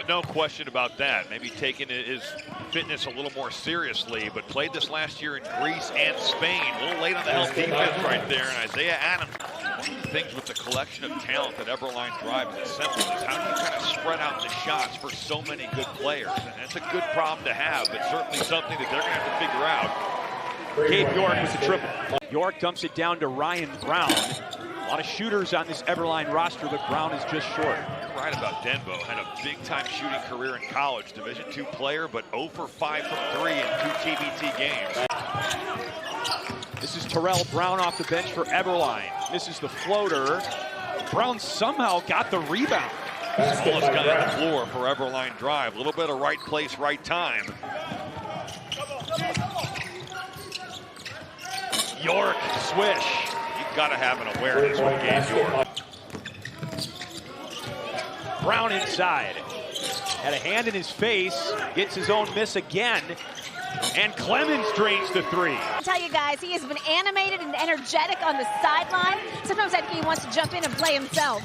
No question about that. Maybe taking his fitness a little more seriously, but played this last year in Greece and Spain. A little late on the help defense right there. And Isaiah Adams, things with the collection of talent that Eberlein Drive has assembled is how do you kind of spread out the shots for so many good players? And that's a good problem to have, but certainly something that they're going to have to figure out. Gabe York with the triple. York dumps it down to Ryan Brown. A lot of shooters on this Eberlein roster, but Brown is just short. You're right about Denbo. Had a big-time shooting career in college. Division II player, but 0 for 5 from 3 in 2 TBT games. This is Terrell Brown off the bench for Eberlein. This is the floater. Brown somehow got the rebound. Smallest guy on the floor for Eberlein Drive. A little bit of right place, right time. York, swish. You've got to have an awareness with Gabe York. Brown inside. Had a hand in his face. Gets his own miss again. And Clemens drains the three. I'll tell you guys, he has been animated and energetic on the sideline. Sometimes I think he wants to jump in and play himself.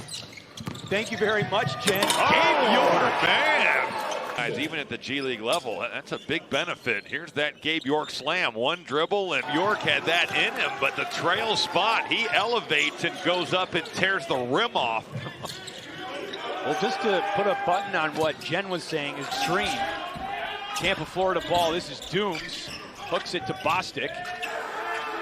Thank you very much, Jen. Gabe York, man! Guys, even at the G League level, that's a big benefit. Here's that Gabe York slam. One dribble, and York had that in him, but the trail spot, he elevates and goes up and tears the rim off. Well, just to put a button on what Jen was saying, is extreme. Tampa, Florida ball. This is Dooms. Hooks it to Bostic.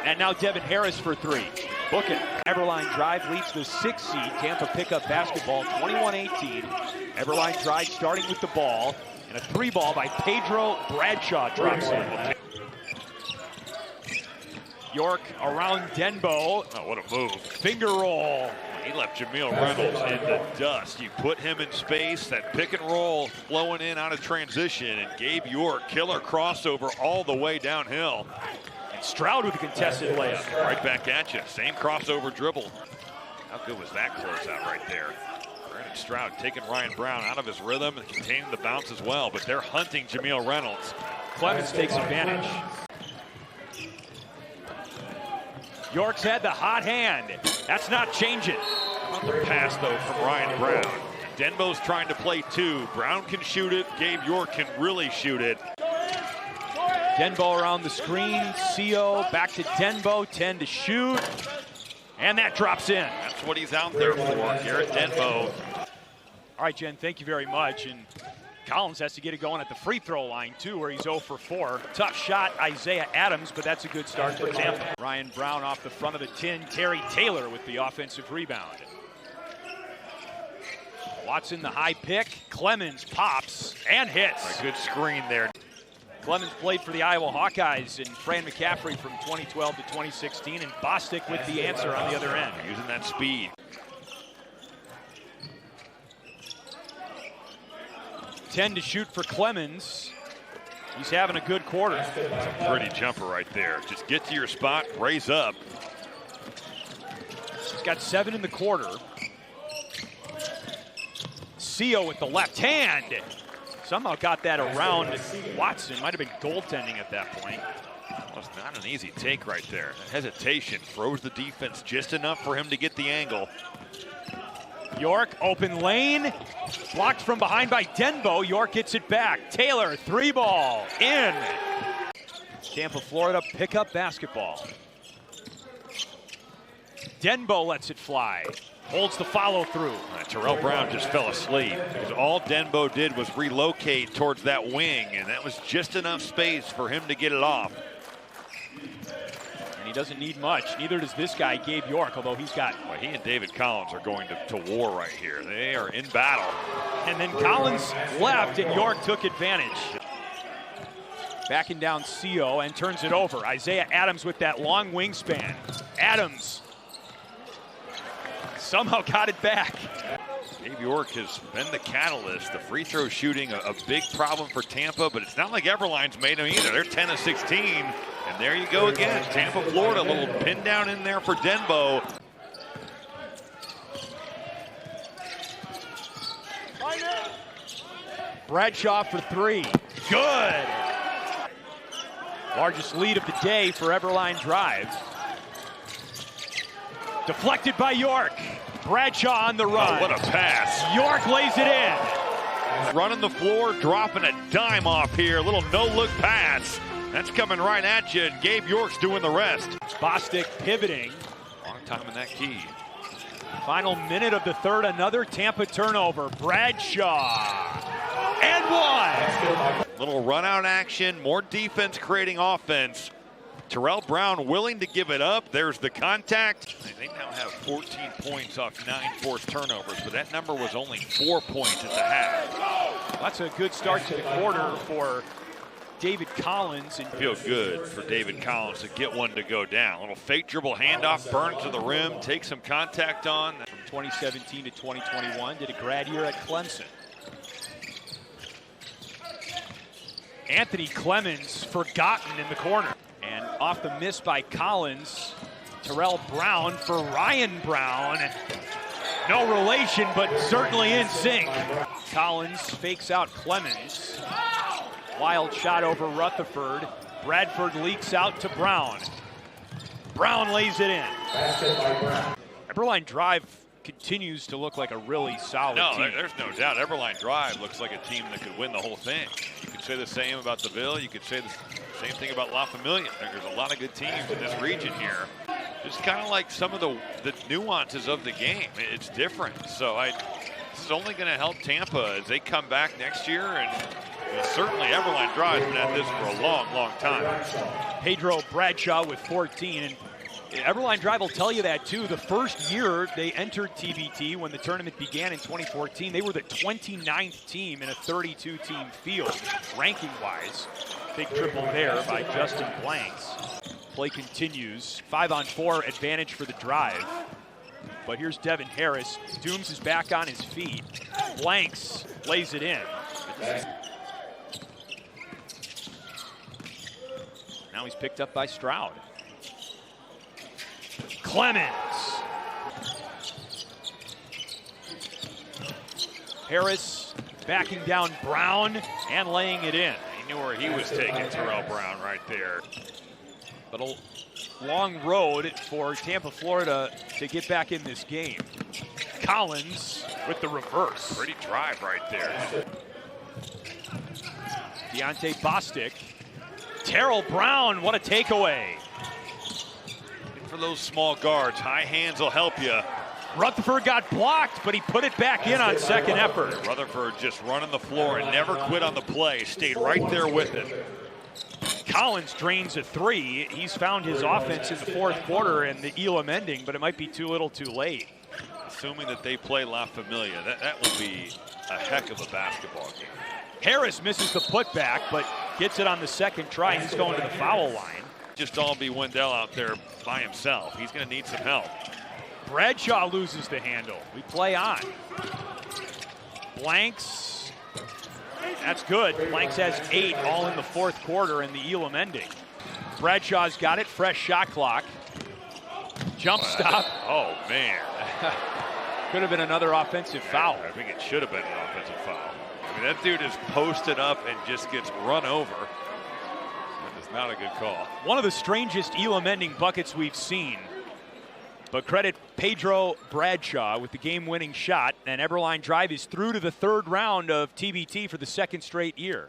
And now Devin Harris for three. Book it. Eberlein Drive leads the 6th seed. Tampa pick up basketball, 21-18. Eberlein Drive starting with the ball. And a 3-ball by Pedro Bradshaw drops in. York around Denbo. Oh, what a move. Finger roll. He left Jameel Reynolds in the dust. You put him in space, that pick and roll flowing in out of transition, and Gabe York, killer crossover all the way downhill. And Stroud with a contested layup. Right back at you, same crossover dribble. How good was that closeout right there? Brandon Stroud taking Ryan Brown out of his rhythm and containing the bounce as well, but they're hunting Jameel Reynolds. Clemens takes advantage. York's had the hot hand. That's not changing. How about the pass, though, from Ryan Brown? Denbo's trying to play two. Brown can shoot it. Gabe York can really shoot it. Denbo around the screen. CO back to Denbo. 10 to shoot. And that drops in. That's what he's out there for, Garrett Denbo. All right, Jen, thank you very much. And Collins has to get it going at the free throw line, too, where he's 0 for 4. Tough shot, Isaiah Adams, but that's a good start for Tampa. Ryan Brown off the front of the tin. Terry Taylor with the offensive rebound. Watson the high pick. Clemens pops and hits. A good screen there. Clemens played for the Iowa Hawkeyes and Fran McCaffrey from 2012 to 2016, and Bostic with the answer on the other end. Using that speed. 10 to shoot for Clemens. He's having a good quarter. That's a pretty jumper right there. Just get to your spot, raise up. He's got 7 in the quarter. CO with the left hand. Somehow got that around Watson. Might have been goaltending at that point. Well, it's not an easy take right there. That hesitation froze the defense just enough for him to get the angle. York, open lane. Blocked from behind by Denbo. York gets it back. Taylor, 3-ball, in. Tampa, Florida, pick up basketball. Denbo lets it fly. Holds the follow through. Terrell Brown just fell asleep because all Denbo did was relocate towards that wing, and that was just enough space for him to get it off. And he doesn't need much. Neither does this guy, Gabe York, although he's got... Well, he and David Collins are going to war right here. They are in battle. And then Collins left, and York took advantage. Backing down CO and turns it over. Isaiah Adams with that long wingspan. Adams somehow got it back. Gabe York has been the catalyst. The free throw shooting, a big problem for Tampa, but it's not like Eberlein's made them either. They're 10 of 16, and there you go again. Tampa, Florida, a little pin down in there for Denbo. Bradshaw for 3. Good. Largest lead of the day for Eberlein Drive. Deflected by York. Bradshaw on the run. Oh, what a pass. York lays it in. Running the floor, dropping a dime off here. A little no-look pass. That's coming right at you, and Gabe York's doing the rest. Bostic pivoting. Long time in that key. Final minute of the third, another Tampa turnover. Bradshaw, and one. Little run-out action, more defense creating offense. Terrell Brown willing to give it up. There's the contact. They now have 14 points off 9 forced turnovers, but that number was only 4 points at the half. That's a good start to the quarter for David Collins. And feel good for David Collins to get one to go down. A little fake dribble handoff, burn to the rim, take some contact on. From 2017 to 2021, did a grad year at Clemson. Anthony Clemens forgotten in the corner. And off the miss by Collins, Terrell Brown for Ryan Brown. No relation, but certainly in sync. Collins fakes out Clemens. Wild shot over Rutherford. Bradford leaks out to Brown. Brown lays it in. Eberlein Drive continues to look like a really solid team. There's no doubt. Eberlein Drive looks like a team that could win the whole thing. You could say the same about DeVille. You could say the same thing about La Familia. There's a lot of good teams in this region here. Just kind of like some of the nuances of the game. It's different. So this is only going to help Tampa as they come back next year. And certainly Eberlein Drive's been at this for a long, long time. Pedro Bradshaw with 14. And Eberlein Drive will tell you that too. The first year they entered TBT when the tournament began in 2014, they were the 29th team in a 32-team field, ranking-wise. Big triple there by Justin Blanks. Play continues. 5-on-4 advantage for the Drive. But here's Devin Harris. Dooms is back on his feet. Blanks lays it in. Now he's picked up by Stroud. Clemens. Harris backing down Brown and laying it in. He knew where he was taking Terrell Brown right there. But a long road for Tampa, Florida to get back in this game. Collins with the reverse. Pretty drive right there. Deontay Bostic. Terrell Brown, what a takeaway. For those small guards, high hands will help you. Rutherford got blocked, but he put it back in on second effort. Rutherford just running the floor and never quit on the play. Stayed right there with it. Collins drains a three. He's found his offense in the fourth quarter and the Elam ending, but it might be too little too late. Assuming that they play La Familia, that will be a heck of a basketball game. Harris misses the putback, but gets it on the second try. He's going to the foul line. Just all be Wendell out there by himself. He's going to need some help. Bradshaw loses the handle. We play on. Blanks. That's good. Blanks has 8 all in the fourth quarter in the Elam ending. Bradshaw's got it. Fresh shot clock. Jump stop. Oh, man. Could have been another offensive foul. I think it should have been an offensive foul. I mean, that dude is posted up and just gets run over. That is not a good call. One of the strangest Elam ending buckets we've seen. But credit Pedro Bradshaw with the game-winning shot. And Eberlein Drive is through to the third round of TBT for the second straight year.